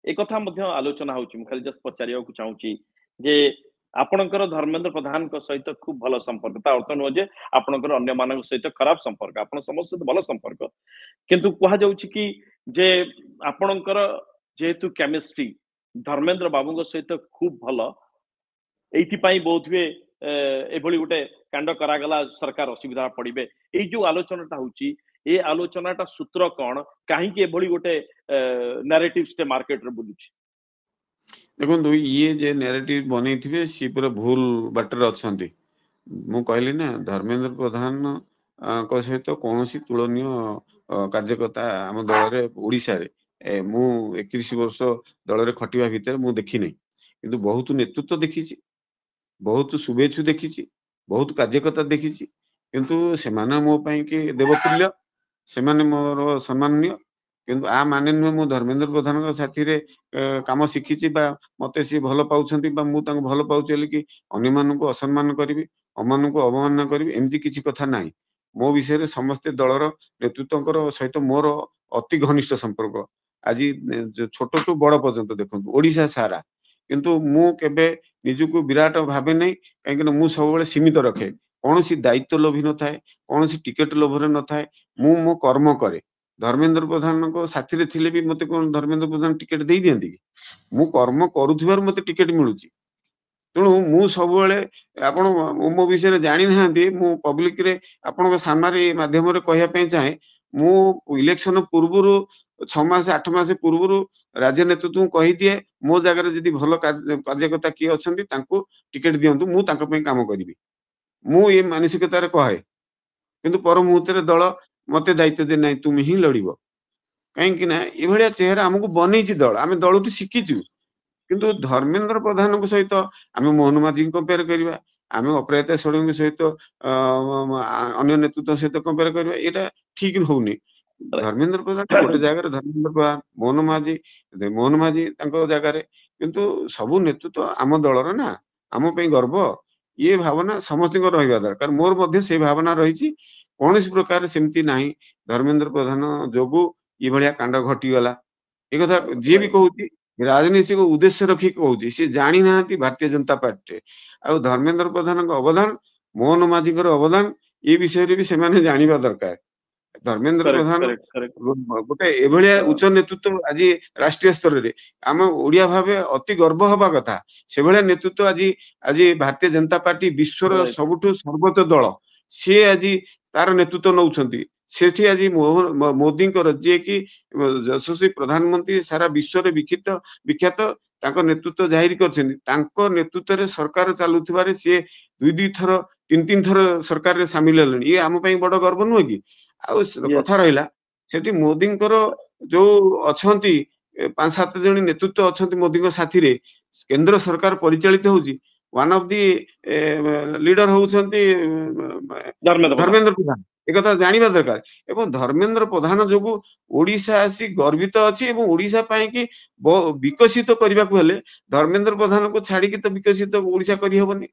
एक कथा मध्य आलोचना होची खाली जस्ट पचारिया को चाहूची जे आपणकर धर्मेंद्र प्रधान सहित खूब भल संपर्क ता अर्थ नुह जे आपणकर अन्य मान सहित खराब संपर्क आपण समस्त सहित भल संपर्क किंतु कहा जाउची कि जे आपणकर जेहेतु केमिस्ट्री धर्मेंद्र बाबू सहित खूब भल एथि बहुत हुए एभली गोटे कांड करागला सरकार असुविधा पड़े ये जो आलोचनाटा होची ए आलोचनाटा सूत्र कौन कहीं एभली गोटे नैरेटिव्स मार्केट रे बुलुची देखो ये जे नैरेटिव बनै थिबे सी पूरा भूल बाटर अछंती मु कहली ना धर्मेंद्र प्रधान को सहित कौन तुलनीय कार्यकर्ता आम दल रे ओडिसा रे मु 31 वर्ष दल रे खटिबा भितर मु देखि नै किंतु बहुत नेतृत्व देखिछि बहुत शुभेच्छु देखिछि बहुत कार्यकर्ता देखिछि किंतु सेमाने मो पई कि देवतुल्य सेमाने मोर सम्माननीय किंतु आ माने नुह मु धर्मेंद्र प्रधान साथी रे काम शिखिछि बा मते सी भल पाउछंती बा मु तांको भल पाउछली कि अन्य मानन को असम्मान करबी अमान को अवमानना करबी एमती किछि कथा नाही मो विषय रे समस्त दलर नेतृत्वकर सहित मोर अति घनिष्ठ संपर्क आज छोट टू बड़ पर्यंत देखंतु ओडिसा सारा किंतु मु केबे निजुको विराट भाबे नै काहे मु सब बेले सीमित रखे कौन दायित्व लोभी न थाए कौन टिकेट लोभरे न थाए मु मो कर्म करे धर्मेंद्र प्रधान को साथी रे थिले भी मते कोन धर्मेंद्र प्रधान टिकेट दे दियंती कि मु कर्म करूथिबार मते टिकेट मिलुची तेणु मु सब बेले आपण मो विषय जानि नाहंती मु पब्लिक रे आपण सामने माध्यम रे कहया पे चाहे मु इलेक्शन पूर्वरु 6 मास 8 मास पूर्वरु राज्य नेतृत्व कहि दिए मो जगह जदि भल कार्यकर्ता किए अछंती तांको टिकेट दियंतु मु तांको पे काम करिवि मु ये मानसिकता रे कहे किंतु पर मुहूर्त रे दल मते दायित्व दे नै तुम ही लड़िबो कहीं ना ये भलिया चेहरा हमको बनैछि दल आमे दलटु शिखिचु किंतु धर्मेंद्र प्रधान को सहित आमे मोहन माझी कंपेयर करिवा आमे अपराजिता षडंगी सहित अन्य नेतृत्व सहित कंपेयर करिवा एटा ठीक होउनी धर्मेंद्र प्रधान गोटे जगह धर्मेंद्र प्रधान मोहन माझी तांको जगह रे किंतु सबु नेतृत्व आम दलर ना आम पे गर्व ये भावना समस्त रहिबा दरकार मोर मध्य से भावना रही कौन प्रकार सेमती नाही धर्मेंद्र प्रधान जोगु ये भलिया कांड घटी गला ए कथा जे भी कहूची राजनीतिक उद्देश्य रखी कहूची से जानी नांती भारतीय जनता पार्टी आ धर्मेंद्र प्रधान अवदान मोहन माझी अवदान ये विषय रे भी सेमाने जानिबा दरकार धर्मेंद्र प्रधान गोटे एभलिया उच्च नेतृत्व आज राष्ट्रीय स्तर रे आम ओडिया भावे अति गर्व हवा कथा से भलिया नेतृत्व आज आज भारतीय जनता पार्टी विश्वर सबुठु सर्वोच्च दल सी आज तार नेतृत्व नौछंती सेठी आज मोदी जे कि यशस्वी प्रधानमंत्री सारा विश्व रे विख्यात तांको नेतृत्व जाहिर करछन्ती तांको नेतृत्व रे सरकार चालुथिबारे से दुई थर तीन थर सरकार रे शामिल हलनी ये आम पई बड़ गर्व नुह कि आ कथा रहिला सेठी मोदी जो अछंती 5-7 जन नेतृत्व अछंती मोदी साथी रे केंद्र सरकार परिचालित होउची वन ऑफ दी लीडर होउछंती धर्मेंद्र प्रधान एक जानिबा दरकार एवं धर्मेंद्र प्रधान जोगु ओडिशा आसी गर्वित अछि एवं ओडिशा पई कि विकसित करबा को हेले धर्मेंद्र प्रधान को छाड़ी कि तो विकसित ओडिशा करि होबनी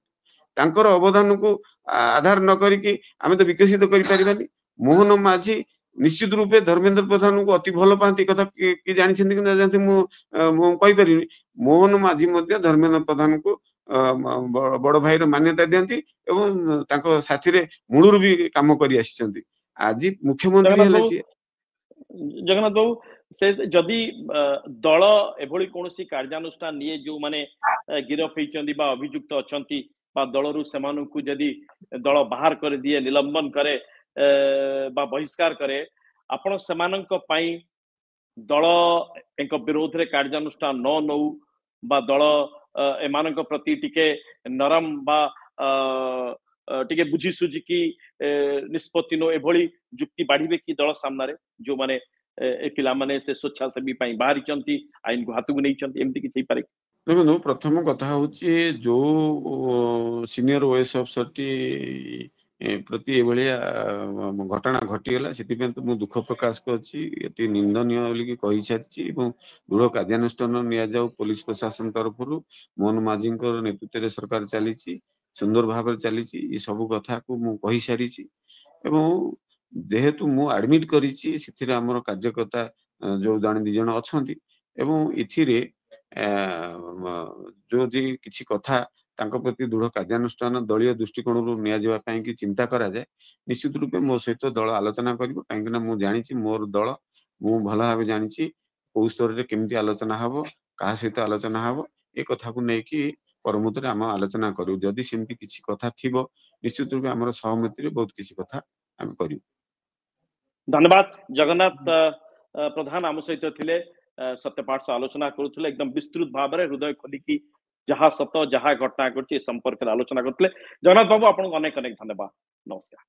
तांकर अवदान को आधार न करी कि आमे तो विकसित करि परिबानी मोहन माझी निश्चित रूपे धर्मेंद्र प्रधान को अति भल पाती कथा कि जानि छिंदी कि जानते मु कहि परिनी मोहन माझी मध्य धर्मेंद्र प्रधान को बड़ भाई रो मान्यता दियंती एवं तांको साथी रे मुळुर भी काम करि आछिसंती आज मुख्यमंत्री हेले सी जगन्नाथ बाबू से जदि दल एभली कोनोसी कार्यानुष्ठान निये जो माने गिरफ होइचंदी बा अभियुक्त अछंती बा दलरु सेमानकु जदि दल बाहर कर दिए निलंबन करे बा बहिष्कार करे आपण सेमानक पई दल एक विरोध रे कार्यानुष्ठान न नौ बा दल एमानक प्रति टिके नरम बा टिके बुझी सुझी की निष्पत्ति नो एभली जुक्ति बाढ़िबे कि दल सामना रे जो माने पिला माने से स्वेच्छासेवी पई बाहरी चंती आईन को हाथु नै चंती एमती कि छै पारे देखो प्रथम कथा होची जो सीनियर ओएस अफसर टी प्रति एभलिया घटना घटीगला से तो दुख प्रकाश कर निंदनीय बोलिकी कही सारी दृढ़ कार्यानुष्ठान निया जाऊ पुलिस प्रशासन तरफ मोहन माझी नेतृत्व सरकार चली सुंदर भाव चली सब कथा को मु कही सारी जेहेतु मु एडमिट करी कार्यकर्ता जो जन 2 जन अच्छा एवं इथिरे जो जी किछि कथा तांको प्रति दृढ़ कार्यानुष्ठान दलीय दृष्टिकोण निया जावा पई कि चिंता करा जाए निश्चित रूपे मो सहित दल आलोचना करिवो काहेकि मु जानिछि मोर दल मु भल भाबे जानिछि कोउ स्तर रे केमिति आलोचना हबो कहा सहित आलोचना हबो ए कथा को नै कि परमुतरे आम आलोचना करू जदि सेमिति किछि कथा थिबो निश्चित रूपे हमर सहमति रे बहुत किछि कथा हम करिवो। धन्यवाद जगन्नाथ प्रधान आम सहित थिले सत्यपाठ से आलोचना करुले एकदम विस्तृत भाव में हृदय खोलिकी जहाँ सत जहाँ घटना घटी संपर्क आलोचना करते जगन्नाथ बाबू आपको अनेक अनेक धन्यवाद नमस्कार।